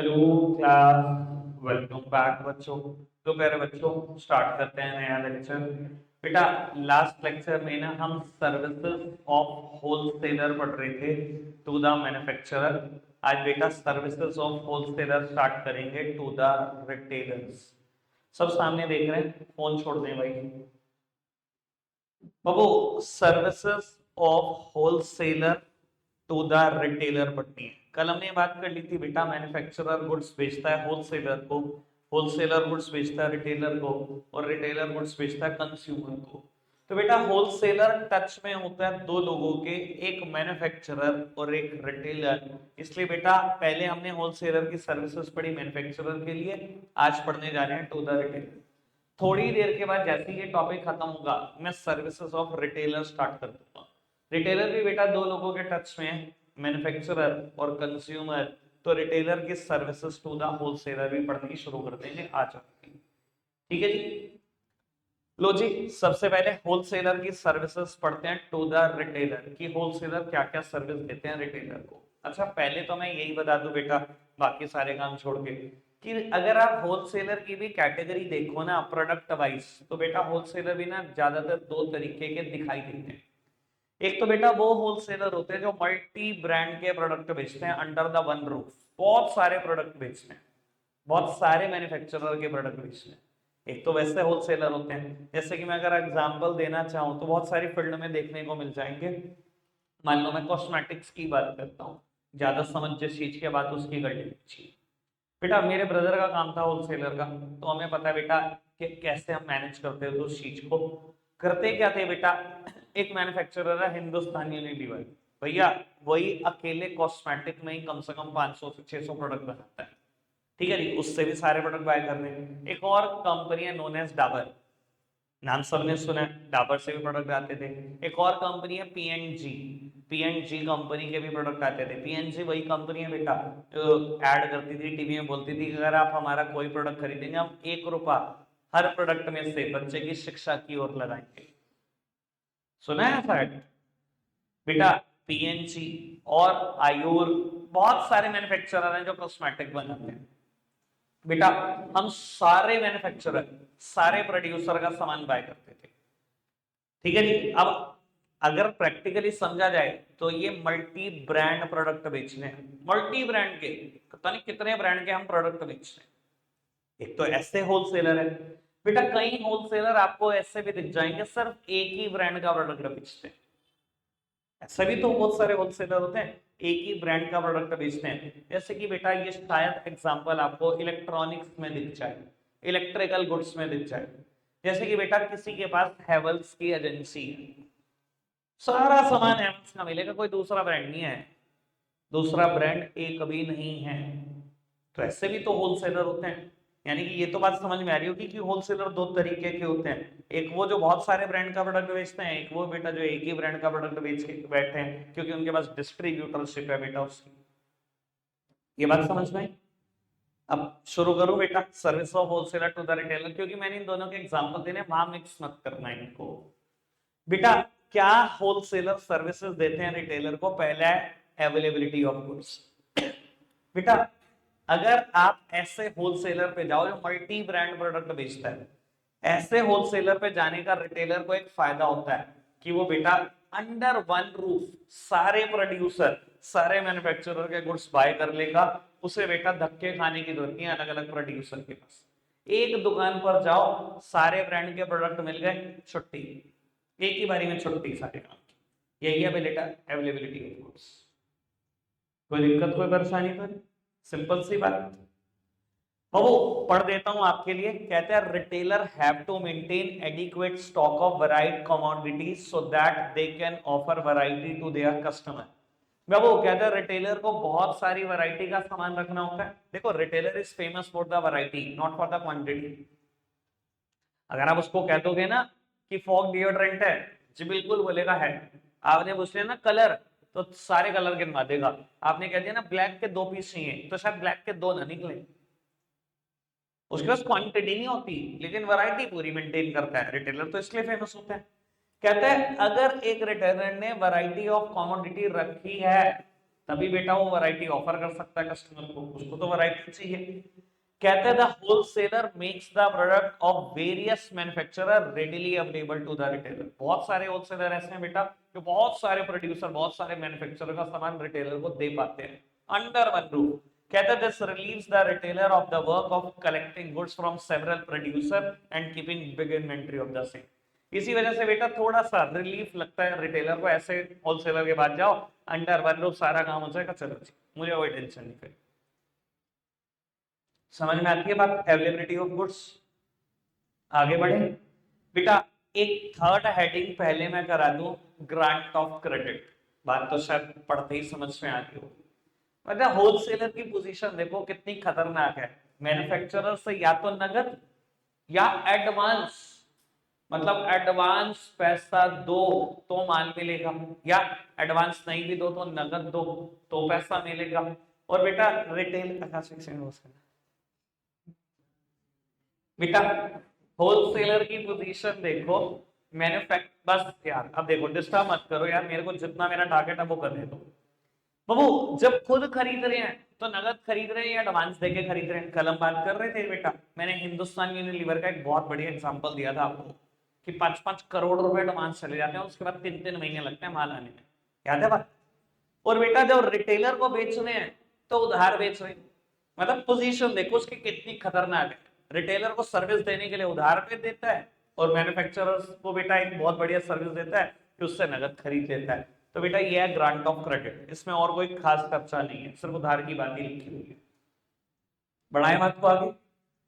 Hello class, welcome back बच्चों। तो प्यारे बच्चों, स्टार्ट करते हैं नया लेक्चर। बेटा, लास्ट लेक्चर में ना हम सर्विसेज ऑफ होलसेलर पढ़ रहे थे टू द मैन्युफैक्चरर। आज बेटा सर्विसेज ऑफ होलसेलर स्टार्ट करेंगे टू द रिटेलर्स। सब सामने देख रहे हैं, फोन छोड़ दें भाई। बाबू, services of wholesaler to the retailer पढ़नी है। कल हमने बात कर ली थी बेटा, मैन्युफैक्चरर गुड्स बेचता है होलसेलर को, होलसेलर गुड्स बेचता है रिटेलर को, और रिटेलर गुड्स बेचता है कंज्यूमर को। तो बेटा होलसेलर टच में होता है दो लोगों के, एक मैन्युफैक्चरर और एक रिटेलर। इसलिए बेटा पहले हमने होलसेलर की सर्विसेज पढ़ी मैन्युफैक्चरर के लिए, आज पढ़ने जा रहे हैं टू द रिटेलर। थोड़ी देर के बाद जैसे ये टॉपिक खत्म होगा, मैं सर्विसेज ऑफ रिटेलर स्टार्ट कर दूंगा। रिटेलर भी बेटा दो लोगों के टच में है, मैन्युफैक्चरर और कंज्यूमर। तो रिटेलर की सर्विसेज टू द होलसेलर भी पढ़नी शुरू कर देंगे आज। ठीक है जी। लो जी, सबसे पहले होलसेलर की सर्विसेज पढ़ते हैं टू द रिटेलर की होलसेलर क्या क्या सर्विस देते हैं रिटेलर को। अच्छा, पहले तो मैं यही बता दूं बेटा, बाकी सारे काम छोड़ के, कि अगर आप होलसेलर की भी कैटेगरी देखो ना प्रोडक्ट वाइज, तो बेटा होलसेलर भी ना ज्यादातर दो तरीके के दिखाई देते हैं। एक तो बेटा वो होलसेलर होते हैं जो मल्टी ब्रांड के प्रोडक्ट बेचते हैं अंडर द वन रूफ, बहुत सारे प्रोडक्ट बेचते हैं, बहुत सारे मैन्युफैक्चरर के प्रोडक्ट बेचते हैं। एक तो वैसे होलसेलर होते हैं, जैसे कि मैं अगर एग्जांपल देना चाहूं तो बहुत सारी फील्ड में देखने को मिल जाएंगे। मान लो मैं कॉस्मेटिक्स की बात करता हूँ, ज्यादा समझ जिस चीज की बात उसकी कर लीजिए। बेटा मेरे ब्रदर का काम था होलसेलर का, तो हमें पता है बेटा कि कैसे हम मैनेज करते थे उस चीज को। करते क्या थे बेटा, एक मैन्युफैक्चरर है हिंदुस्तान यूनिलीवर, भैया वही अकेले कॉस्मेटिक में ही कम से कम 500 से 600 प्रोडक्ट बनाता है। ठीक है जी, उससे भी सारे प्रोडक्ट बाय कर रहे हैं। एक और कंपनी है नोन एज डाबर, नाम सबने सुना है, डाबर से भी प्रोडक्ट आते थे। एक और कंपनी है पीएनजी, पीएनजी कंपनी के भी प्रोडक्ट आते थे। पीएनजी वही कंपनी है बेटा जो ऐड करती थी टीवी में, बोलती थी कि अगर आप हमारा कोई प्रोडक्ट खरीदेंगे हम 1 रुपया हर प्रोडक्ट में से बच्चे की शिक्षा की ओर लगाएंगे। सुना है ऐसा ऐड बेटा? पीएनजी और आयूर, बहुत सारे मैन्युफैक्चरर हैं जो कॉस्मेटिक बनाते हैं। बेटा हम सारे मैन्युफैक्चरर, सारे प्रोड्यूसर का सामान बाय करते थे। ठीक है जी। अब अगर प्रैक्टिकली समझा जाए तो ये मल्टी ब्रांड प्रोडक्ट बेचने हैं, मल्टी ब्रांड के पता नहीं कितने ब्रांड के हम प्रोडक्ट बेचते हैं। एक तो ऐसे होलसेलर है बेटा, कई होलसेलर आपको ऐसे भी दिख जाएंगे सिर्फ एक ही ब्रांड का प्रोडक्ट बेचते हैं। ऐसे भी तो बहुत सारे होलसेलर होते हैं एक ही ब्रांड का प्रोडक्ट बेचते हैं। जैसे कि बेटा ये शायद एग्जांपल आपको इलेक्ट्रॉनिक्स में दिख जाए, इलेक्ट्रिकल गुड्स में दिख जाए। जैसे कि बेटा किसी के पास हैवेल्स की एजेंसी है, सारा सामान हैवेल्स का मिलेगा, कोई दूसरा ब्रांड नहीं है, दूसरा ब्रांड एक भी नहीं है। तो ऐसे भी तो होलसेलर होते हैं। यानी कि ये तो बात समझ में आ रही होगी कि होलसेलर दो तरीके के होते हैं, एक वो जो बहुत सारे ब्रांड का प्रोडक्ट बेचते हैं, एक वो बेटा जो एक ही ब्रांड का प्रोडक्ट बेच के बैठे हैं क्योंकि उनके पास डिस्ट्रीब्यूटरशिप है बेटा उसकी। ये बात समझ में आई? अब शुरू करूं बेटा service of wholesaler to the retailer, क्योंकि मैंने इन दोनों के एग्जांपल देने, वहां मिक्स मत करना है इनको। बेटा क्या होलसेलर सर्विसेज देते हैं रिटेलर को? पहला है अवेलेबिलिटी ऑफ गुड्स। बेटा अगर आप ऐसे होलसेलर पे जाओ जो मल्टी ब्रांड प्रोडक्ट बेचता है, ऐसे होलसेलर पे जाने का रिटेलर को एक फायदा होता है कि वो बेटा अंडर वन रूफ सारे प्रोड्यूसर, सारे मैन्युफैक्चरर के गुड्स बाय कर लेगा। उसे बेटा धक्के खाने की जरूरत नहीं है अलग अलग प्रोड्यूसर के पास। एक दुकान पर जाओ, सारे ब्रांड के प्रोडक्ट मिल गए, छुट्टी, एक ही बारी में छुट्टी सारे काम की। यही है बेटा अवेलेबिलिटी ऑफ गुड्स। कोई दिक्कत कोई परेशानी तो नहीं, सिंपल सी बात। वो पढ़ देता हूं आपके लिए। कहते हैं retailer have to maintain adequate stock of varied commodities so that they can offer variety to their customer. वो कहते हैं रिटेलर को बहुत सारी वैरायटी का सामान रखना होता है। देखो retailer is famous for the variety not for the quantity. अगर आप उसको कह दोगे ना कि फॉग डिओड्रेंट है, जी बिल्कुल बोलेगा है। आपने पूछ लिया ना कलर, तो सारे कलर गिनवा देगा। आपने कह दिया ना ब्लैक के 2 पीस चाहिए, तो शायद ब्लैक के 2 ना निकले। उसके पास क्वांटिटी नहीं होती लेकिन वैरायटी पूरी मेंटेन करता है रिटेलर, तो इसलिए फेमस होता है। कहते हैं अगर एक रिटेलर ने वैरायटी ऑफ कमोडिटी रखी है तभी बेटा वो वैरायटी ऑफर कर सकता है कस्टमर को, उसको तो वैरायटी चाहिए। कहते हैं the wholesaler makes the product of various manufacturer readily available to the retailer. बहुत सारे होलसेलर ऐसे हैं बेटा जो बहुत सारे प्रोड्यूसर, बहुत सारे मैन्युफैक्चरर का सामान रिटेलर को दे पाते हैं अंडर वन रूफ। कहते हैं this relieves the retailer of the work of collecting goods from several producer and keeping big inventory of the same. इसी वजह से बेटा थोड़ा सा रिलीफ लगता है रिटेलर को, ऐसे होलसेलर के पास जाओ अंडर वन रूफ सारा काम हो जाएगा, चलो जी मुझे कोई टेंशन नहीं। फिर समझ में आती है बात, अवेलेबिलिटी ऑफ गुड्स। आगे बढ़े बेटा, एक थर्ड हेडिंग पहले मैं करा दूं, ग्रांट ऑफ क्रेडिट। बात तो शायद पढ़ते ही समझ में आ गई होगी। मतलब होलसेलर की पोजीशन देखो कितनी खतरनाक है। मैन्युफैक्चरर से या तो नगद या एडवांस, मतलब एडवांस पैसा दो तो माल मिलेगा, या एडवांस नहीं भी दो तो नगद दो तो पैसा मिलेगा। और बेटा रिटेल बेटा होलसेलर की पोजीशन देखो, बस यार अब देखो डिस्टर्ब मत करो यार, मेरे को जितना मेरा टारगेट है वो करने दो। बाबू जब खुद खरीद रहे हैं तो नगद खरीद रहे हैं या एडवांस देके खरीद रहे हैं? कल हम बात कर रहे थे बेटा, मैंने हिंदुस्तान यूनिलीवर का एक बहुत बढ़िया एग्जांपल दिया था आपको कि 5-5 करोड़ रुपए एडवांस चले जाते हैं, उसके बाद 3-3 महीने लगते हैं माल आने में। याद है बात? और बेटा जब रिटेलर को बेच रहे हैं तो उधार बेच रहे हैं। मतलब पोजीशन देखो उसकी कितनी खतरनाक है। रिटेलर को सर्विस देने के लिए उधार पे देता है और मैन्युफैक्चरर्स को बेटा एक बहुत बढ़िया सर्विस देता है कि उससे नगद खरीद लेता है। तो बेटा ये है ग्रांट ऑफ क्रेडिट, इसमें और कोई खास खर्चा नहीं है, सिर्फ उधार की बात ही लिखी हुई है। बढ़ाए बात को आगे,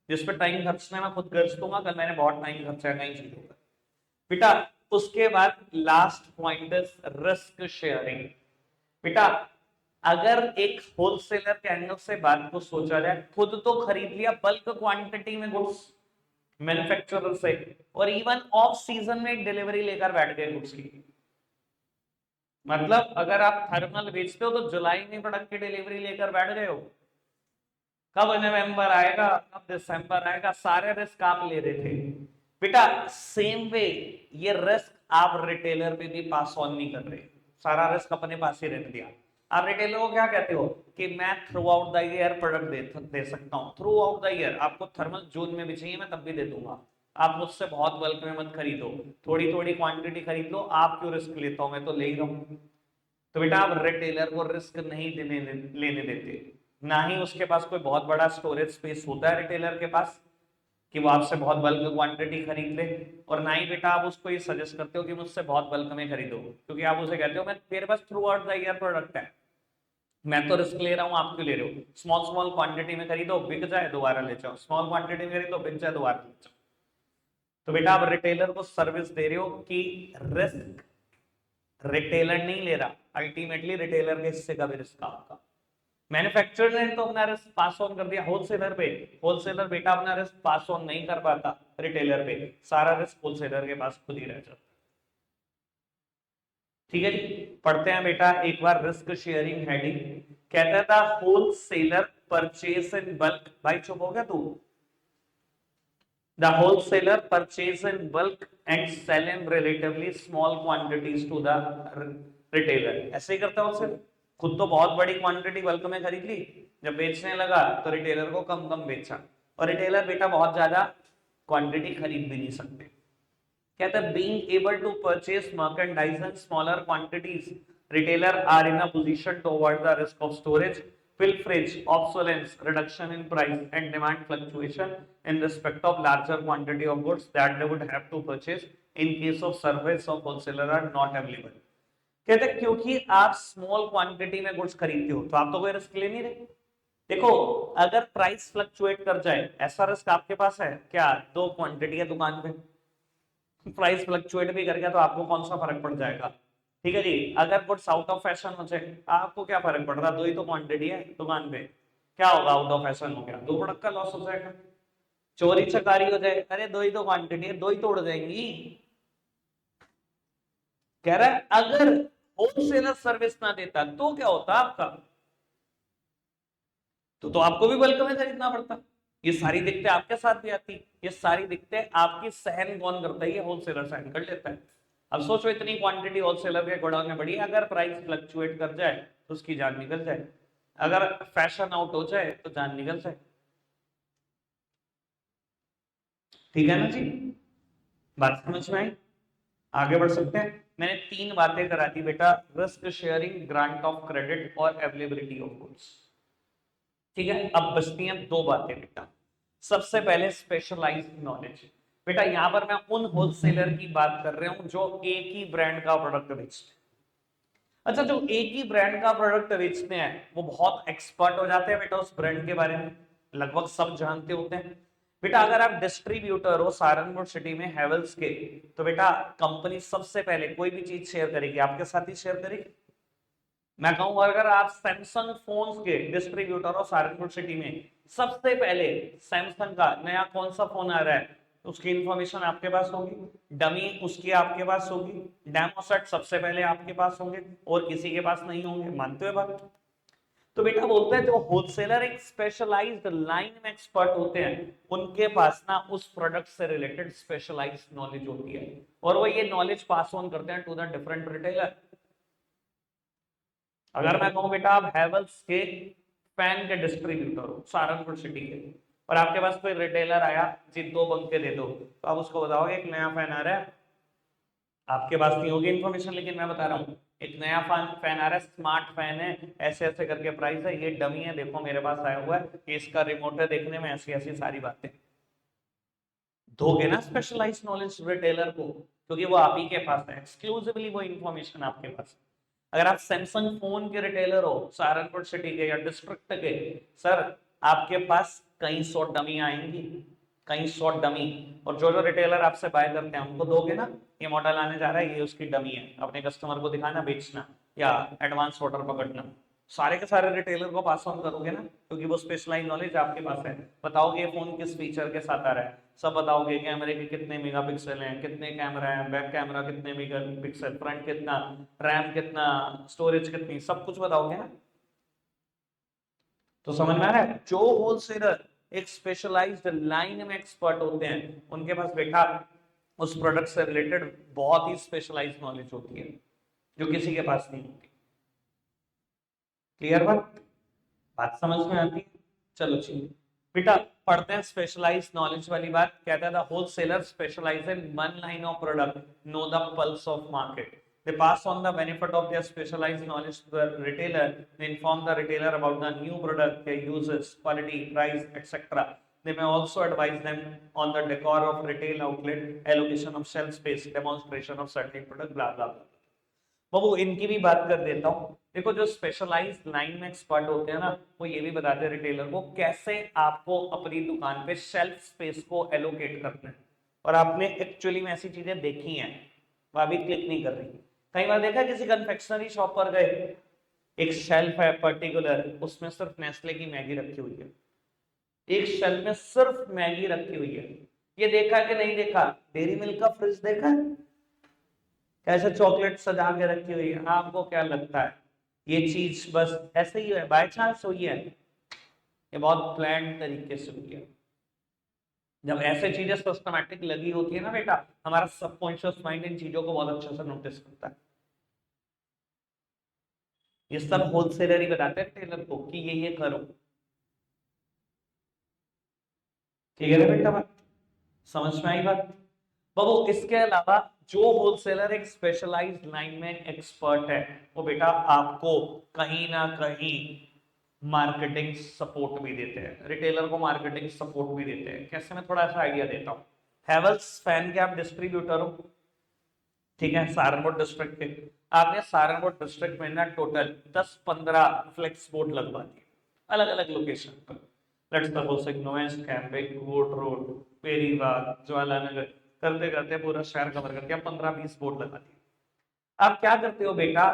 जिस पे टाइम खर्चना है मैं खुद खर्च दूंगा, कल मैंने बहुत टाइम खर्चा है कहीं चीजों पर बेटा। उसके बाद last point is risk sharing. बेटा अगर एक होलसेलर के एंगल से बात को सोचा जाए, खुद तो खरीद लिया बल्क क्वांटिटी में गुड्स मैन्युफैक्चरर से, और इवन ऑफ सीजन में डिलीवरी लेकर बैठ गए गुड्स की। मतलब अगर आप थर्मल बेचते हो तो जुलाई में प्रोडक्ट की डिलीवरी लेकर बैठ गए हो, कब नवंबर आएगा कब दिसंबर आएगा, सारे रिस्क आप ले रहे थे बेटा। सेम वे ये रिस्क आप रिटेलर पे भी पास ऑन नहीं कर रहे, सारा रिस्क अपने पास ही रख दिया। आप रिटेलर को क्या कहते हो कि मैं throughout the year product दे सकता हूँ, थ्रू आउट द ईयर। आपको थर्मल जून में भी चाहिए मैं तब भी दे दूंगा, आप मुझसे बहुत बल्क में मत खरीदो, थोड़ी थोड़ी क्वांटिटी खरीद लो। आप क्यों रिस्क लेता हूं, मैं तो ले ही रहा हूं। तो बेटा आप रिटेलर को रिस्क नहीं लेने देते, ना ही उसके पास कोई बहुत बड़ा स्टोरेज स्पेस होता है रिटेलर के पास कि वो आपसे बहुत बल्क क्वांटिटी खरीद ले, और ना ही बेटा आप उसको ये सजेस्ट करते हो कि मुझसे बहुत बल्क में खरीदो, क्योंकि आप उसे कहते हो मैं मेरे pass through out the year product है, मैं तो रिस्क ले रहा हूँ, आप क्यों ले रहे हो? स्मॉल स्मॉल क्वांटिटी में खरीदो, बिक जाए दोबारा ले जाओ, स्मॉल क्वांटिटी में खरीदो, बिक जाए दोबारा ले जाओ। तो बेटा आप रिटेलर को सर्विस दे रहे हो कि रिस्क रिटेलर नहीं ले रहा, अल्टीमेटली रिटेलर के हिस्से का भी रिस्क आपका। मैन्युफैक्चरर ने तो अपना रिस्क पास ऑन कर दिया होलसेलर पे, होलसेलर बेटा अपना रिस्क पास ऑन नहीं कर पाता रिटेलर पे, सारा रिस्क होलसेलर के पास खुद ही रह जाता। ठीक है जी, पढ़ते हैं बेटा एक बार रिस्क शेयरिंग हेडिंग। कहता था होलसेलर परचेज इन बल्क, भाई चुप हो गया तू? The wholesaler purchase in bulk and sell in relatively small quantities to the retailer। ऐसे ही करता है सिर्फ, खुद तो बहुत बड़ी क्वांटिटी बल्क में खरीद ली, जब बेचने लगा तो रिटेलर को कम कम बेचा, और रिटेलर बेटा बहुत ज्यादा क्वांटिटी खरीद भी नहीं सकते। कहता है being able to purchase merchandise in smaller quantities, retailer are in a position to avoid the risk of storage, pilferage, obsolescence, reduction in price and demand fluctuation in respect of larger quantity of goods that they would have to purchase in case of service of wholesaler are not available। कहते हैं क्योंकि आप small quantity में goods खरीदते हो तो आप तो कोई रिस्क ले नहीं रहे। देखो अगर प्राइस फ्लक्चुएट कर जाए, ऐसा रिस्क आपके पास है क्या? दो क्वांटिटी है दुकान पे, प्राइस फ्लक्चुएट भी कर गया तो आपको कौन सा फर्क पड़ जाएगा? ठीक है जी, अगर गुड्स आउट ऑफ फैशन हो जाए आपको क्या फर्क पड़ रहा, दो ही तो क्वांटिटी है दुकान पे, क्या होगा? आउट ऑफ फैशन हो गया, 2 प्रोडक्ट का लॉस हो जाएगा। चोरी चकारी हो जाए, अरे दो ही तो क्वांटिटी है, दो ही तोड़ जाएंगी। कह रहा है अगर होलसेलर सर्विस ना देता तो क्या होता आपका? तो आपको भी बल्क में खरीदना पड़ता। ये सारी दिक्कतें आपके साथ भी आती, ये सारी दिक्कतें आपकी सहन कौन करता है? ये होलसेलर सहन कर लेता है। अब सोचो इतनी क्वांटिटी होलसेलर के गोडाउन में बढ़ी, अगर प्राइस फ्लक्चुएट कर जाए तो उसकी जान निकल जाए, अगर फैशन आउट हो जाए तो जान निकल जाए। ठीक है ना जी, बात समझ में आई? आगे बढ़ सकते हैं। मैंने 3 बातें करा दी बेटा, risk sharing, grant of credit और अवेलेबिलिटी ऑफ गुड्स। ठीक है, अब बचती हैं 2 बातें बेटा। सबसे पहले स्पेशलाइज्ड नॉलेज। बेटा यहां पर मैं उन होलसेलर की बात कर रहा हूं जो एक ही ब्रांड का प्रोडक्ट बेचते हैं। अच्छा, जो एक ही ब्रांड का प्रोडक्ट बेचते हैं वो बहुत एक्सपर्ट हो जाते हैं बेटा उस ब्रांड के बारे में, लगभग सब जानते होते हैं। बेटा अगर आप डिस्ट्रीब्यूटर हो सहारनपुर सिटी में हैवेल्स के, तो बेटा कंपनी सबसे पहले कोई भी चीज शेयर करेगी आपके साथ ही शेयर करेगी। मैं कहूं अगर आप सैमसंग फोन्स के डिस्ट्रीब्यूटर हो सहारनपुर सिटी में, सबसे पहले सैमसंग का नया कौन सा फोन आ रहा है उसकी इंफॉर्मेशन आपके पास होगी, डमी उसकी आपके पास होगी, डेमो सेट सबसे पहले आपके पास होंगे और किसी के पास नहीं होंगे। मानते हो बात? तो बेटा बोलते हैं जो होलसेलर एक स्पेशलाइज्ड लाइन में एक्सपर्ट होते हैं, उनके पास ना उस प्रोडक्ट से रिलेटेड स्पेशलाइज्ड नॉलेज होती है और वो ये नॉलेज पास ऑन करते हैं टू द डिफरेंट रिटेलर। अगर मैं कहूं बेटा आप हैवेल्स के फैन के डिस्ट्रीब्यूटर हो सहारनपुर सिटी के, और आपके पास कोई रिटेलर आया जी 2 बंके दे दो, तो आप उसको बताओगे एक नया फैन आ रहा है, आपके पास नहीं होगी इन्फॉर्मेशन लेकिन मैं बता रहा हूँ एक नया फैन आ रहा है, स्मार्ट फैन है, ऐसे ऐसे करके प्राइस है, ये डमी है, देखो मेरे पास आया हुआ है, ये इसका रिमोट है, देखने में ऐसी ऐसी सारी बातें। दोगे ना स्पेशलाइज नॉलेज रिटेलर को, क्योंकि वो आप ही के पास है, एक्सक्लूसिवली वो इन्फॉर्मेशन आपके पास। अगर आप सैमसंग फोन के रिटेलर हो सहारनपुर सिटी के या डिस्ट्रिक्ट के, सर आपके पास कई 100 डमी आएंगी, कई 100 डमी, और जो जो रिटेलर आपसे बाय करते हैं उनको दोगे ना, ये मॉडल आने जा रहा है, ये उसकी डमी है, अपने कस्टमर को दिखाना, बेचना या एडवांस ऑर्डर पकड़ना, सारे के सारे रिटेलर को पास ऑन करोगे ना, क्योंकि वो स्पेशलाइज नॉलेज आपके पास है। बताओगे ये फोन किस फीचर के साथ आ रहा है, सब बताओगे, कैमरे के कितने मेगापिक्सल हैं, कितने कैमरा है, बैक कैमरा कितने मेगापिक्सल, फ्रंट कितना, रैम कितना, स्टोरेज कितनी, सब कुछ बताओगे ना। तो समझ में आ रहा है, जो होलसेलर एक स्पेशलाइज्ड लाइन में एक्सपर्ट होते हैं उनके पास बेटा उस प्रोडक्ट से रिलेटेड बहुत ही स्पेशलाइज्ड नॉलेज होती है जो किसी के पास नहीं होती। क्लियर बात? बात समझ में आती है? चलो चलिए बेटा पढ़ते हैं स्पेशलाइज्ड नॉलेज वाली बात। कहता है the wholesaler specialise in one line of product, know the pulse of market, they pass on the benefit of their specialized knowledge to the retailer, they inform the retailer about the new product, their uses, quality, price, etc. They may also advise them on the decor of retail outlet, allocation of shelf space, demonstration of certain product, blah blah blah। बाबू इनकी भी बात कर देता हूँ। देखो जो specialised line में expert होते हैं ना, वो ये भी बताते हैं रिटेलर को कैसे आपको अपनी दुकान पे शेल्फ स्पेस को एलोकेट करना है, और आपने एक्चुअली में ऐसी चीजें देखी हैं, वो अभी क्लिक नहीं कर रही। कई बार देखा किसी कन्फेक्शनरी शॉप पर गए, एक शेल्फ है पर्टिकुलर, उसमें सिर्फ नेस्ले की मैगी रखी हुई है, एक शेल्फ में सिर्फ मैगी रखी हुई है। ये देखा कि नहीं देखा? डेयरी मिल्क का फ्रिज देखा है कैसे चॉकलेट सजा के रखी हुई है? आपको क्या लगता है ये चीज बस ऐसे ही है, बाय चांस हुई है? ये बहुत प्लान तरीके से हुई है। जब ऐसे चीजें सिस्टमैटिक लगी होती है ना बेटा, हमारा सबकॉन्शियस माइंड इन चीजों को बहुत अच्छे से नोटिस करता है। ये सब होलसेलर ही बताते हैं टेलर को कि ये करो। ठीक है ना बेटा, बात समझ में आई बात? बाबू इसके अलावा जो होलसेलर एक स्पेशलाइज्ड लाइन में एक्सपर्ट है, वो बेटा आपको कहीं ना कहीं मार्केटिंग सपोर्ट भी देते हैं, रिटेलर को मार्केटिंग सपोर्ट भी देते हैं। कैसे? मैं थोड़ा सा आइडिया देता हूँ। हैवेल्स फैन के आप डिस्ट्रीब्यूटर हो, ठीक है, सहारनपुर डिस्ट्रिक्ट के, आपने सहारनपुर डिस्ट्रिक्ट में ना टोटल 10-15 फ्लेक्स बोर्ड लगवा दिए अलग अलग लोकेशन पर। लेट्स सपोज नोवेस्ट कैंप, कोट रोड, पेरीबाग, ज्वालानगर, करते करते पूरा शहर कवर करके आप 15-20 बोर्ड लगा दिए। आप क्या करते हो बेटा,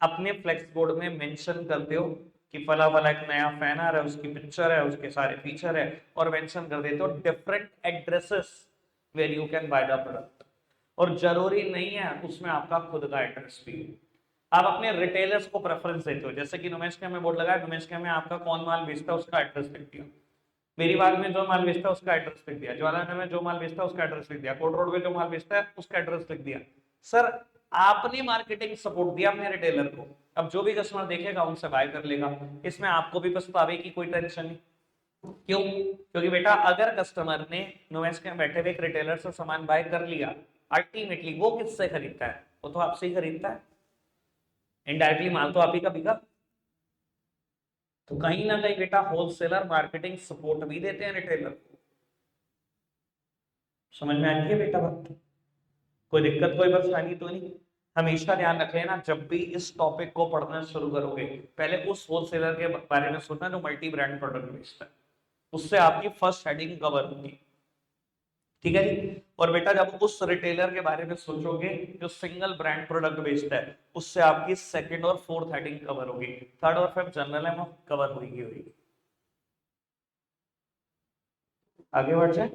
अपने फ्लेक्स बोर्ड में मेंशन करते हो कि फला फला एक नया फैन आ रहा है, उसकी पिक्चर है, उसके सारे फीचर है, और मेंशन कर देते हो different addresses where you can buy the product. और जरूरी नहीं है उसमें आपका खुद का एड्रेस भी हो, आप अपने रिटेलर्स को प्रेफरेंस देते हो। जैसे कि नुमेश के में बोर्ड लगाया, नुमेश के में आपका कौन माल बेचता है उसका एड्रेस लिख दिया, मेरी बाग में जो माल बेचता है उसका एड्रेस लिख दिया, ज्वालानगर में जो माल बेचता है उसका एड्रेस लिख दिया, कोट रोड में जो माल बेचता है उसका एड्रेस लिख दिया। सर आपने मार्केटिंग सपोर्ट दिया अपने रिटेलर को, अब जो भी कस्टमर देखेगा उनसे बाय कर लेगा, इसमें आपको भी पछतावे की कोई टेंशन नहीं। क्यों? क्योंकि बेटा अगर कस्टमर ने नोवेस्क में बैठे हुए एक रिटेलर से सामान बाय कर लिया, अल्टीमेटली वो किससे खरीदता है? वो तो आपसे ही खरीदता है, इनडायरेक्टली माल तो आप ही का बिका। तो कहीं ना कहीं बेटा होलसेलर मार्केटिंग सपोर्ट भी देते हैं रिटेलर को। समझ में आ रही है बेटा बात? कोई दिक्कत कोई परेशानी तो नहीं? हमेशा ध्यान रख लेना, जब भी इस टॉपिक को पढ़ना शुरू करोगे पहले उस होलसेलर के बारे में सोचना जो मल्टी ब्रांड प्रोडक्ट बेचता है, उससे आपकी फर्स्ट हेडिंग कवर होगी। ठीक है जी। और बेटा जब उस रिटेलर के बारे में सोचोगे जो सिंगल ब्रांड प्रोडक्ट बेचता है, उससे आपकी सेकंड और फोर्थ हेडिंग कवर होगी, थर्ड और फिफ्थ जनरल है वो कवर होगी। आगे बढ़ जाए,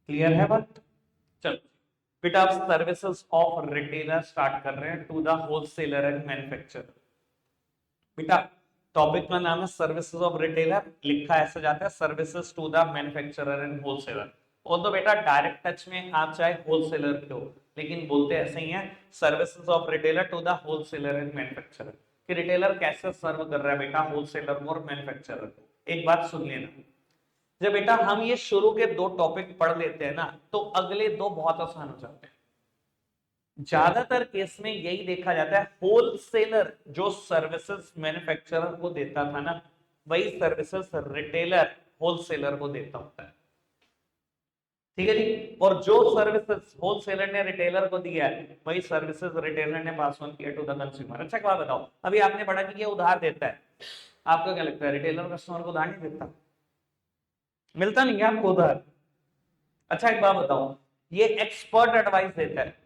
क्लियर है बात? चलो बेटा आप सर्विसेज ऑफ रिटेलर स्टार्ट कर रहे हैं to the wholesaler and manufacturer. बेटा टॉपिक का नाम है सर्विसेज ऑफ रिटेलर, लिखा ऐसे जाता है services to the manufacturer and wholesaler. और तो बेटा डायरेक्ट टच में आप चाहे होलसेलर के हो, लेकिन बोलते ऐसे ही है services of retailer to the wholesaler and manufacturer, कि रिटेलर कैसे सर्व कर रहा है बेटा होलसेलर और मैन्युफैक्चरर को। एक बात सुन लेना, जब बेटा हम ये शुरू के दो टॉपिक पढ़ लेते हैं ना, तो अगले दो बहुत आसान हो जाते हैं। ज्यादातर केस में यही देखा जाता है, होलसेलर जो सर्विसेज मैन्युफैक्चरर को देता था ना, वही सर्विसेज रिटेलर होलसेलर को देता होता है। ठीक है जी। और जो सर्विसेज होलसेलर ने रिटेलर को दिया है, वही सर्विसेज रिटेलर ने पास ऑन किया टू द कंज्यूमर। अच्छा एक बात बताओ, अभी आपने पढ़ा कि ये उधार देता है, आपको क्या लगता है रिटेलर कस्टमर को उधार नहीं देता? मिलता नहीं है आपको उधार? अच्छा एक बात बताओ, ये एक्सपर्ट एडवाइस देता है,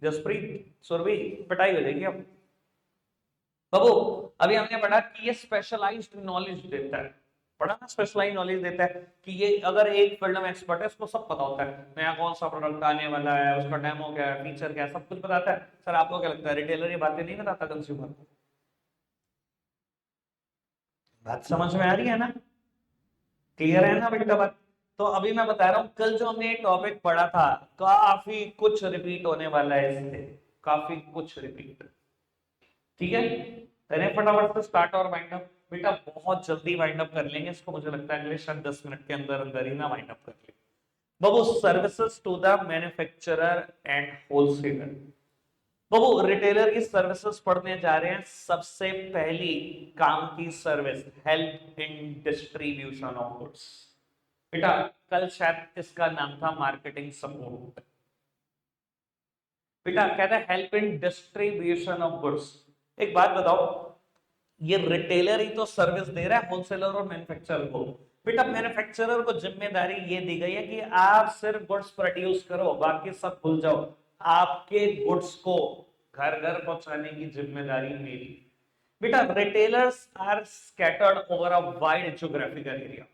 जसप्रीत सुरभि पिटाई हो जाएगी अब बाबू। अभी हमने पढ़ा कि ये स्पेशलाइज्ड नॉलेज देता है, पढ़ा ना, स्पेशलाइज्ड नॉलेज देता है कि ये अगर एक फील्ड में एक्सपर्ट है उसको सब पता होता है, नया कौन सा प्रोडक्ट आने वाला है, उसका डेमो क्या है, फीचर क्या है, सब कुछ बताता है। सर आपको क्या लगता है रिटेलर ये बातें नहीं बताता कंज्यूमर को? बात समझ में आ रही है ना? क्लियर है ना बेटा बात? तो अभी मैं बता रहा हूं, कल जो हमने टॉपिक पढ़ा था काफी कुछ रिपीट होने वाला है इससे, काफी कुछ रिपीट। ठीक है, करें फटाफट से स्टार्ट और वाइंड अप। बेटा बहुत जल्दी वाइंड अप कर लेंगे इसको, मुझे लगता है अगले शायद 10 मिनट के अंदर अंदर ही ना वाइंड अप कर लेंगे। बाबू services to the manufacturer and wholesaler. बाबू रिटेलर की सर्विसेज पढ़ने जा रहे हैं। सबसे पहली काम की service help in distribution of goods. बेटा कल शायद इसका नाम था मार्केटिंग सपोर्ट। बेटा कहता है help in distribution of goods. एक बात बताओ, ये रिटेलर ही तो सर्विस दे रहा है होलसेलर और मैन्युफैक्चरर को। बेटा मैन्युफैक्चरर को जिम्मेदारी ये दी गई है कि आप सिर्फ गुड्स प्रोड्यूस करो, बाकी सब भूल जाओ, आपके गुड्स को घर घर पहुंचाने की जिम्मेदारी मेरी। बेटा retailers are scattered over a wide geographical area.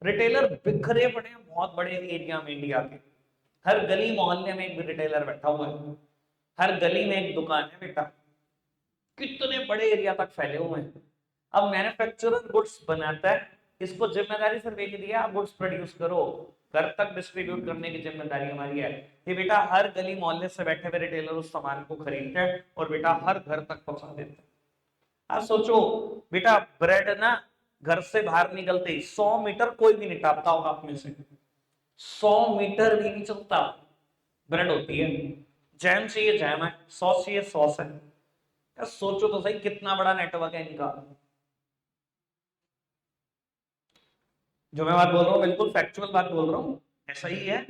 Retailer बिखरे पड़े हैं बहुत बड़े एरिया में इंडिया के, हर गली मोहल्ले में एक रिटेलर बैठा हुआ है, हर गली में एक दुकान है बेटा, कितने बड़े एरिया तक फैले हुए हैं। अब मैन्युफैक्चरर गुड्स बनाता है, इसको जिम्मेदारी सिर्फ एक दिया, आप गुड्स प्रोड्यूस करो, घर तक डिस्ट्रीब्यूट करने की जिम्मेदारी हमारी है। ये बेटा हर गली मोहल्ले से बैठे हुए रिटेलर उस सामान को खरीदते हैं और बेटा हर घर तक पहुंचा देते हैं। आप सोचो बेटा, ब्रेड ना घर से बाहर निकलते ही 100 मीटर कोई भी नहीं टापता होगा आप में से, 100 मीटर भी नहीं चलता, ब्रेड होती है। जैम चाहिए जैम है, सॉस चाहिए सॉस है। यार सोचो तो सही कितना बड़ा नेटवर्क है इनका। जो मैं बात बोल रहा हूँ बिल्कुल फैक्चुअल बात बोल रहा हूँ, ऐसा ही है।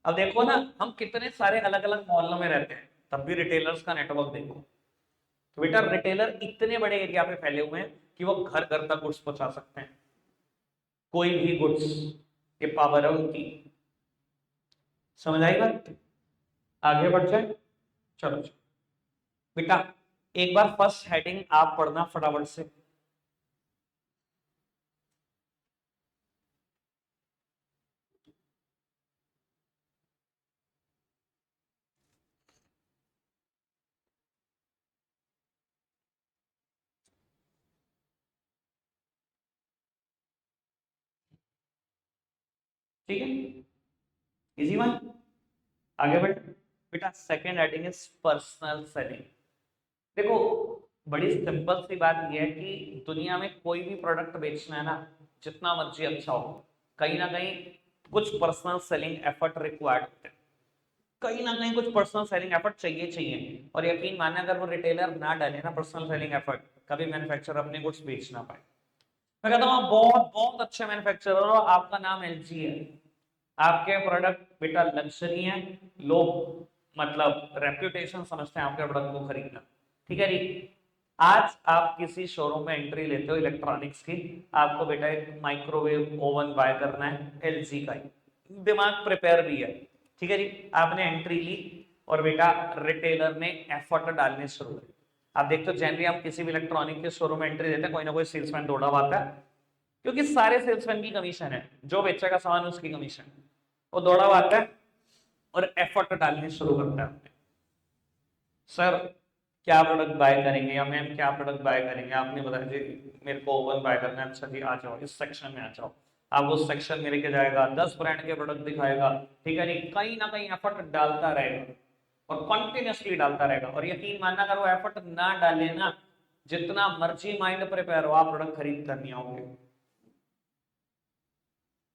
अब देखो ना, हम कितने सारे अलग अलग मोहल्लों में रहते हैं, तब भी रिटेलर्स का नेटवर्क देखो। तो बेटा रिटेलर इतने बड़े एरिया पे फैले हुए हैं कि वो घर घर तक गुड्स पहुंचा सकते हैं, कोई भी गुड्स, ये पावर है उनकी। समझ आई बात? आगे बढ़ जाए, चलो चलो। बेटा एक बार फर्स्ट हेडिंग आप पढ़ना फटाफट से। ठीक है, इजी वन, आगे बढ़। बेटा second heading is personal selling. देखो बड़ी सिंपल सी बात यह है कि दुनिया में कोई भी प्रोडक्ट बेचना है ना, जितना मर्जी अच्छा हो, कहीं ना कहीं कुछ पर्सनल सेलिंग एफर्ट रिक्वायर्ड होते हैं, कहीं ना कहीं कुछ पर्सनल सेलिंग एफर्ट चाहिए चाहिए। और यकीन माने अगर वो रिटेलर ना डाले ना पर्सनल सेलिंग एफर्ट, कभी मैन्युफैक्चरर अपने गुड्स बेच ना पाए। मैं कहता हूँ आप बहुत बहुत अच्छे मैन्युफैक्चरर हो, आपका नाम एलजी है, आपके प्रोडक्ट बेटा लग्जरी है, लोग मतलब रेप्यूटेशन समझते हैं आपके प्रोडक्ट को खरीदना, ठीक है जी। आज आप किसी शोरूम में एंट्री लेते हो इलेक्ट्रॉनिक्स की, आपको बेटा एक माइक्रोवेव ओवन बाय करना है एलजी का ही, दिमाग प्रिपेयर भी है, ठीक है जी। आपने एंट्री ली और बेटा रिटेलर ने एफर्ट डालने शुरू कर। आप देखते हो जनरली हम किसी भी इलेक्ट्रॉनिक के शोरूम में एंट्री देते हैं, कोई ना कोई सेल्समैन दौड़ा हुआ आता है, क्योंकि सारे सेल्समैन की कमीशन है, जो बेचेगा सामान उसकी कमीशन है, वो दौड़ा हुआ आता है और एफर्ट डालने शुरू करता है। सर क्या प्रोडक्ट बाय करेंगे, या मैम क्या प्रोडक्ट बाय करेंगे, आपने बताया जी मेरे को ओवन बाय करना है, अच्छा जी आ जाओ इस सेक्शन में आ जाओ। आप उस सेक्शन में लेके जाएगा, 10 ब्रांड के प्रोडक्ट दिखाएगा, ठीक है जी, कहीं ना कहीं एफर्ट डालता रहेगा और कंटिन्यूअसली डालता रहेगा। और यकीन मानना अगर वो एफर्ट ना डाले ना, जितना मर्जी माइंड प्रिपेयर हो, आप प्रोडक्ट खरीद कर नहीं आओगे,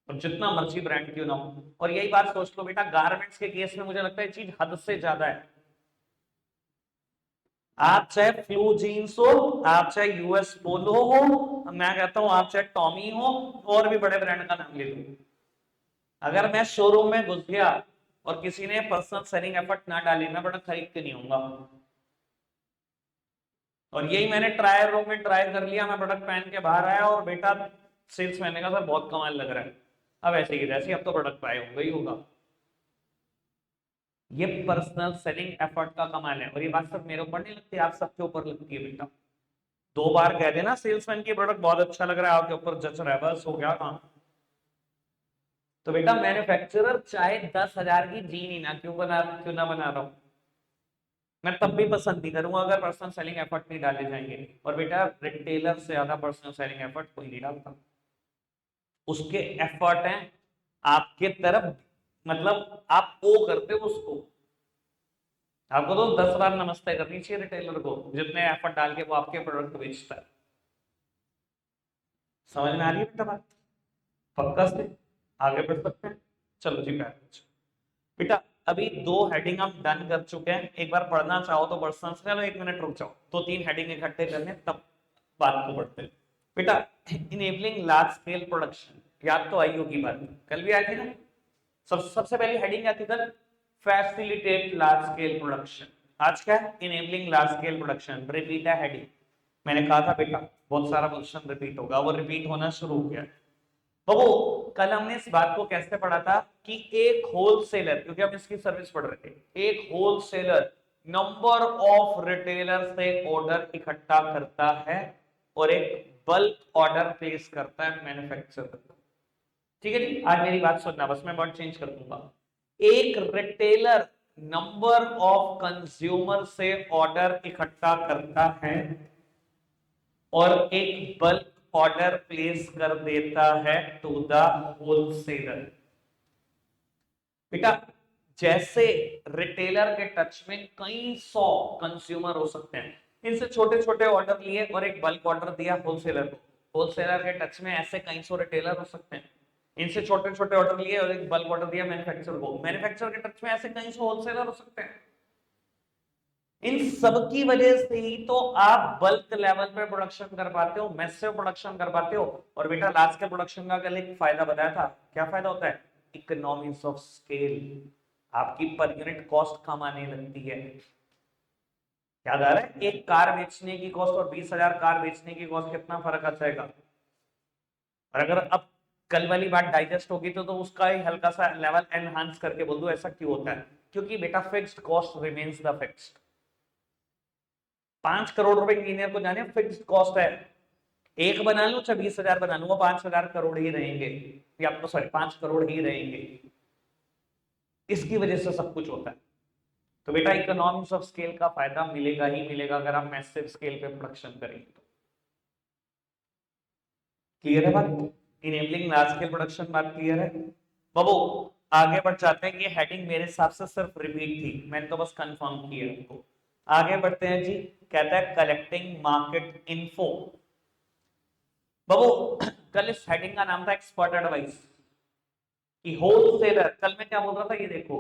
और जितना मर्जी ब्रांड क्यों ना हो। और यही बात सोच लो बेटा गारमेंट्स के केस में मुझे लगता है चीज हद से ज्यादा है। आप चाहे फ्लू जीन्स हो, आप चाहे यूएस पोलो हो, मैं कहता हूं आप चाहे टॉमी हो, और भी बड़े ब्रांड का नाम ले लो, अगर मैं शोरूम में घुस गया और किसी ने पर्सनल सेलिंग एफर्ट ना डाली, मैं बड़ा खरीद के नहीं होऊंगा। और यही मैंने ट्रायल रूम में ट्राई कर लिया, मैं प्रोडक्ट पहन के बाहर आया और बेटा सेल्स मैन ने कहा सर बहुत कमाल लग रहा है, अब ऐसे की जैसे अब तो प्रोडक्ट बाय होगा ही होगा। ये पर्सनल सेलिंग एफर्ट का कमाल है, और ये बात सब मेरे ऊपर नहीं लगती, आप सबके ऊपर लगती है बेटा। 2 बार कह देना सेल्समैन की प्रोडक्ट बहुत अच्छा लग रहा है, आपके ऊपर जच रहा है, बस हो गया काम। तो बेटा मैन्युफैक्चरर चाहे 10,000 की जीन ही ना क्यों ना बना रहा हूं, मैं तब भी पसंद नहीं करूंगा अगर पर्सनल सेलिंग एफर्ट नहीं डाले जाएंगे। और बेटा रिटेलर से ज्यादा पर्सनल सेलिंग एफर्ट कोई नहीं डालता, उसके एफर्ट हैं आपके तरफ, मतलब आप ओ करते हो उसको। आपको तो 10 बार नमस्ते करनी चाहिए रिटेलर को, जितने एफर्ट डाल के वो आपके प्रोडक्ट बेचता है। समझ में आ रही है बेटा बात? पक्का से आगे बढ़ सकते हैं? चलो जी बैठ बेटा। अभी 2 हेडिंग हम डन कर चुके हैं, एक बार पढ़ना चाहो तो पर्सनल, चलो 1 मिनट रुक जाओ, 2-3 हेडिंग इकट्ठे करने तब बात को बढ़ते हैं। बेटा इनेबलिंग लार्ज स्केल प्रोडक्शन, याद तो आई होगी बात, कल भी आई थी ना। सबसे पहली हेडिंग क्या थी कल? Facilitate large scale production. आज क्या है? Enabling large scale production. Repeat है हेडिंग, मैंने कहा था बेटा बहुत सारा क्वेश्चन रिपीट होगा, वो रिपीट होना शुरू हो गया। तो कल हमने इस बात को कैसे पढ़ा था कि एक होलसेलर, क्योंकि हम इसकी सर्विस पढ़ रहे थे, एक होलसेलर नंबर ऑफ रिटेलर से ऑर्डर इकट्ठा करता है और एक बल्क ऑर्डर प्लेस करता है मैन्युफैक्चरर। ठीक है जी, आज मेरी बात सुनना, बस मैं वर्ड चेंज कर दूंगा। एक रिटेलर नंबर ऑफ कंज्यूमर से ऑर्डर इकट्ठा करता है और एक बल्क ऑर्डर प्लेस कर देता है टू द होलसेलर। बेटा जैसे रिटेलर के टच में कई 100 कंज्यूमर हो सकते हैं, इनसे छोटे छोटे ऑर्डर लिए और एक बल्क ऑर्डर दिया होलसेलर को। होलसेलर के टच में ऐसे कई 100 रिटेलर हो सकते हैं, इनसे छोटे छोटे ऑर्डर लिए और एक बल्क ऑर्डर दिया मैन्युफैक्चरर को। मैन्युफैक्चरर के टच में ऐसे कई 100 होलसेलर हो सकते हैं। इन सब की वजह से ही तो आप बल्क लेवल पे प्रोडक्शन कर पाते हो, मैसिव प्रोडक्शन कर पाते हो। और बेटा लार्ज स्केल प्रोडक्शन का कल एक फायदा बताया था, क्या फायदा होता है? इकोनॉमीज ऑफ स्केल, आपकी पर यूनिट कॉस्ट कम आने लगती है। याद आ रहा है? एक कार बेचने की कॉस्ट और 20,000 कार बेचने की कॉस्ट कितना फर्क आ जाएगा। और अगर अब कल वाली बात डाइजेस्ट होगी तो उसका ही हल्का सा लेवल एनहांस करके बोल दो ऐसा क्यों होता है, क्योंकि बेटा fixed cost remains the fixed. 5 crore रुपए इंजीनियर को जाने फिक्स्ड कॉस्ट है, एक बना लू चाहे 20,000 बना लू, वो 5,000 करोड़ ही रहेंगे, या आपको सॉरी 5 करोड़ ही रहेंगे। इसकी वजह से सब कुछ होता है। तो बेटा इकोनॉमिक्स ऑफ स्केल का फायदा मिलेगा ही मिलेगा अगर आप मैसिव स्केल पे प्रोडक्शन करेंगे तो। क्लियर है बात? इनेबलिंग लार्ज स्केल प्रोडक्शन बात क्लियर है बाबू? आगे बढ़ जाते हैं। ये हेडिंग मेरे हिसाब से सिर्फ रिपीट थी, मैंने तो बस कंफर्म किया आपको। आगे बढ़ते हैं जी। कहता है कलेक्टिंग मार्केट इन्फो। बाबू कल इस हेडिंग का नाम था एक्सपर्ट एडवाइस कि होलसेलर। कल मैं क्या बोल रहा था, ये देखो,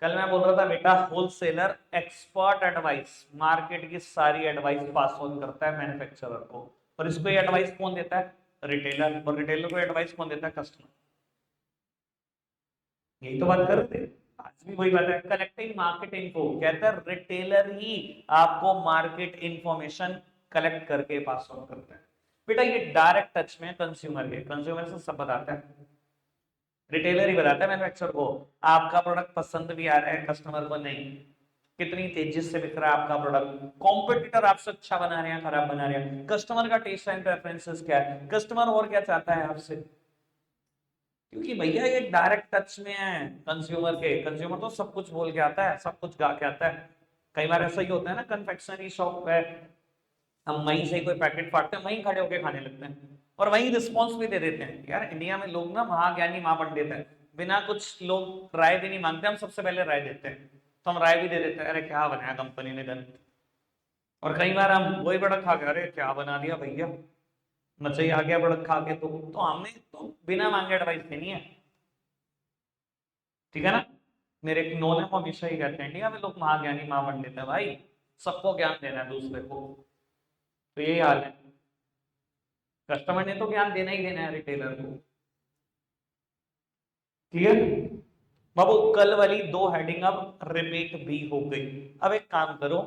कल मैं बोल रहा था बेटा होलसेलर एक्सपर्ट एडवाइस, मार्केट की सारी एडवाइस पास ऑन करता है मैन्युफैक्चरर को। और इसको ये एडवाइस कौन देता है? रिटेलर। और रिटेलर को एडवाइस कौन देता है? कस्टमर। यही तो बात कर रहे थे, आज भी वही बात है। कलेक्टिंग मार्केट इन्फो, कहता है रिटेलर ही आपको मार्केट इंफॉर्मेशन कलेक्ट करके पास ऑन करता है। बेटा ये डायरेक्ट टच में कंज्यूमर के, कंज्यूमर से सब बताता है, रिटेलर ही बताता है मैन्युफैक्चरर को आपका प्रोडक्ट पसंद भी आ रहा है कस्टमर को नहीं, कितनी तेजी से बिक रहा है आपका प्रोडक्ट, कॉम्पिटिटर आपसे अच्छा बना रहे हैं खराब बना रहे हैं, कस्टमर का टेस्ट एंड प्रेफरेंसेस क्या है, कस्टमर और क्या चाहता है आपसे। क्योंकि भैया ये डायरेक्ट टच में है कंज्यूमर के। कंज्यूमर तो सब कुछ बोल के आता है, सब कुछ गा के आता है। कई बार ऐसा ही होता है ना, कन्फेक्शनरी शॉप है, हम वहीं से कोई पैकेट फाड़ते हैं, वहीं खड़े होकर खाने लगते हैं और वहीं रिस्पॉन्स भी दे देते हैं। यार इंडिया में लोग ना महाज्ञानी महापंडित है, बिना कुछ लोग राय भी नहीं मांगते, हम सबसे पहले राय देते हैं। तो हम राय भी दे देते हैं, अरे क्या बनाया कंपनी ने गंद। और कई बार हम वही बड़ा खा के, अरे क्या बना दिया भैया, मचा ही आ गया बड़ा खा के। तो हमने तो बिना मांगे एडवाइस देनी है, ठीक है ना। मेरे एक नोन है, वो हमेशा ही कहते हैं इंडिया में लोग महाज्ञानी महापंडित है भाई, सबको ज्ञान देना है दूसरे को। तो यही हाल है, कस्टमर ने तो ज्ञान देना ही देना है रिटेलर को। क्लियर बाबू? कल वाली दो हेडिंग अब रिपीट भी हो गई। अब एक काम करो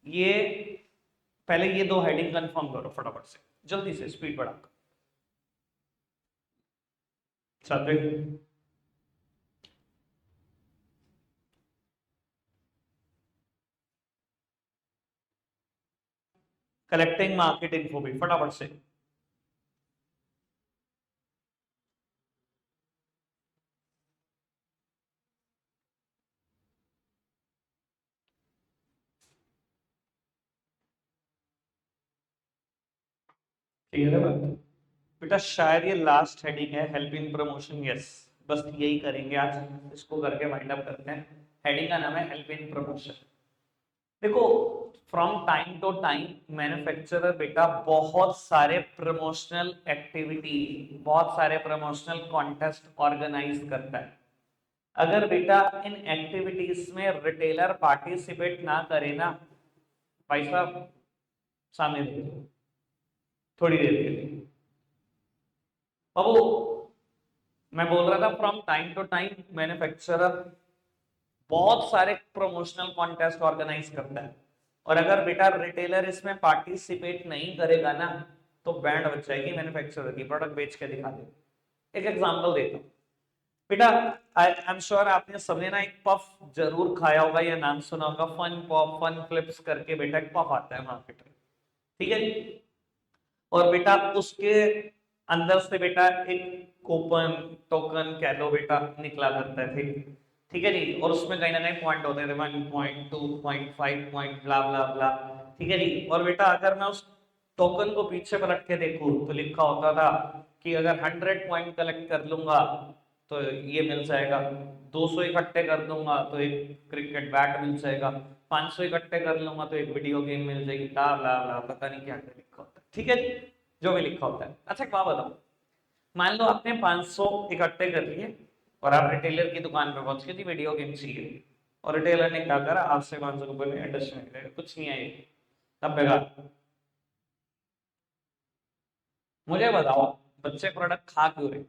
ये पहले ये दो हेडिंग कंफर्म करो फटाफट से, जल्दी से, स्पीड बढ़ाकर। सात्विक, कलेक्टिंग मार्केट इन्फो भी फटाफट से। क्लियर है बात? बेटा शायद ये लास्ट हेडिंग है, हेल्प इन प्रमोशन। यस, बस यही करेंगे आज, इसको करके वाइंड अप करते हैं। हेडिंग का नाम है हेल्प इन प्रमोशन। देखो, from time to time manufacturer बेटा बहुत सारे प्रमोशनल एक्टिविटी, बहुत सारे प्रमोशनल कॉन्टेस्ट ऑर्गेनाइज करता है। अगर बेटा इन एक्टिविटीज में रिटेलर पार्टिसिपेट ना करे ना, भाई साहब सामने देखो थोड़ी देर के लिए। अब वो मैं बोल रहा था from time to time manufacturer बहुत सारे प्रमोशनल कॉन्टेस्ट ऑर्गेनाइज करता है, और अगर बेटा रिटेलर इसमें पार्टिसिपेट नहीं करेगा ना, तो बैंड बच जाएगी मैन्युफैक्चरर की, प्रोडक्ट बेच के दिखा दे। एक एग्जांपल देता हूँ बेटा, आई एम श्योर आपने सबने ना एक पफ जरूर खाया होगा या नाम सुना होगा, फन पॉप, फन फ्लिप्स करके बेटा एक पफ आता है मार्केट में, ठीक है। और बेटा उसके अंदर से बेटा एक कूपन टोकन कह लो बेटा निकला करता है, ठीक ठीक है जी। और उसमें कहीं ना कहीं पॉइंट होते थे, 1.2.5 पॉइंट ब्ला ब्ला ब्ला, ठीक है जी। और बेटा अगर मैं उस टोकन को पीछे पलट के देखूं तो लिखा होता था कि अगर 100 पॉइंट कलेक्ट कर लूंगा तो ये मिल जाएगा, 200 इकट्ठे कर दूंगा तो एक क्रिकेट बैट मिल जाएगा, 500 इकट्ठे कर लूंगा तो एक वीडियो गेम मिल जाएगी, ब्ला ब्ला ब्ला, पता नहीं क्या क्या लिखा होता है, ठीक है जी, जो भी लिखा होता है। अच्छा क्या बताओ, मान लो आपने 500 इकट्ठे कर लिए और आप रिटेलर की दुकान पे पहुंच गए थी, वीडियो गेम चाहिए, और रिटेलर ने क्या करा, आपसे 500 रुपए में एडजस्टमेंट, कुछ नहीं है ये, तब बेकार। मुझे बताओ बच्चे प्रोडक्ट खा क्यों रहे?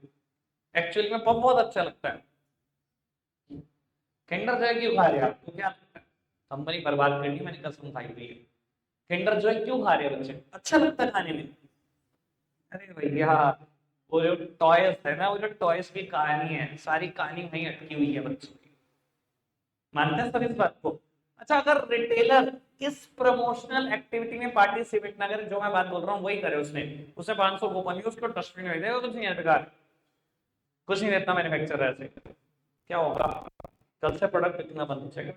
एक्चुअली में पफ बहुत अच्छा लगता है, किंडर जॉय क्यों खा रहे हैं आपको क्या लगता है? कंपनी बर्बाद करनी, मैंने कसम खाई हुई है। किंडर जॉय क्यों खा रहे हैं बच्चे? अच्छा लगता है खाने में। अरे भैया वो जो टॉयज है ना, वो जो टॉयज की कहानी है, सारी कहानी वहीं अटकी हुई है बच्चों की। मानते हैं सब इस बात को? अच्छा अगर रिटेलर इस प्रमोशनल एक्टिविटी में पार्टिसिपेट ना करे, जो मैं बात बोल रहा हूँ वही करे, उसने उसे 500 कूपन दिए, उसको डस्टबिन में देगा, कुछ नहीं है बेकार, कुछ नहीं देता मैन्युफैक्चरर ऐसे, क्या होगा? कल से प्रोडक्ट बिकना बंद हो जाएगा,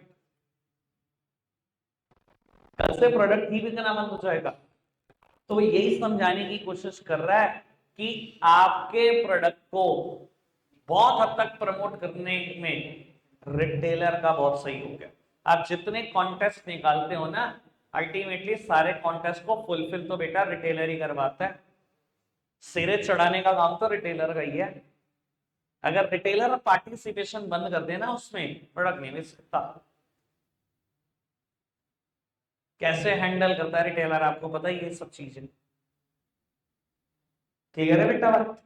कल से प्रोडक्ट ही बिकना बंद हो जाएगा। तो वो यही समझाने की कोशिश कर रहा है कि आपके प्रोडक्ट को बहुत हद तक प्रमोट करने में रिटेलर का बहुत सही हो गया। आप जितने कॉन्टेस्ट निकालते हो ना, अल्टीमेटली सारे कॉन्टेस्ट को फुलफिल तो बेटा रिटेलर ही करवाता है। सिरे चढ़ाने का काम तो रिटेलर का ही है। अगर रिटेलर पार्टिसिपेशन बंद कर देना उसमें, प्रोडक्ट नहीं मिल सकता। कैसे हैंडल करता है रिटेलर आपको पता ही ये सब चीजें। ठीक है बेटा बात।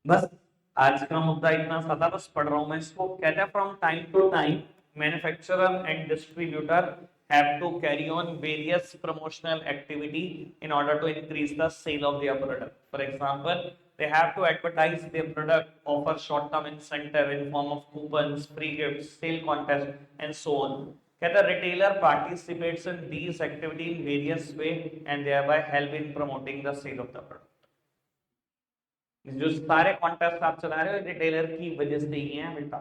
बस आज का मुद्दा इतना सा था, बस पढ़ रहा हूं मैं इसको। कहता है from time to time manufacturer and distributor have to carry on various promotional activity in order to increase the sale of their product. For example, they have to advertise their product, offer short-term incentive in form of coupons, free gifts, sale contest, and so on. कहता है retailer participates in these activity in various way and thereby help in promoting the sale of the product. जो सारे contest आप चला रहे हो retailer की वजह से ही है बेटा।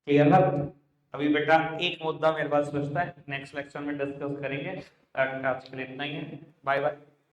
क्लियर बात। अभी बेटा एक मुद्दा मेरे पास बचता है, नेक्स्ट लेक्चर में डिस्कस करेंगे। आज के लिए इतना ही है। Bye bye.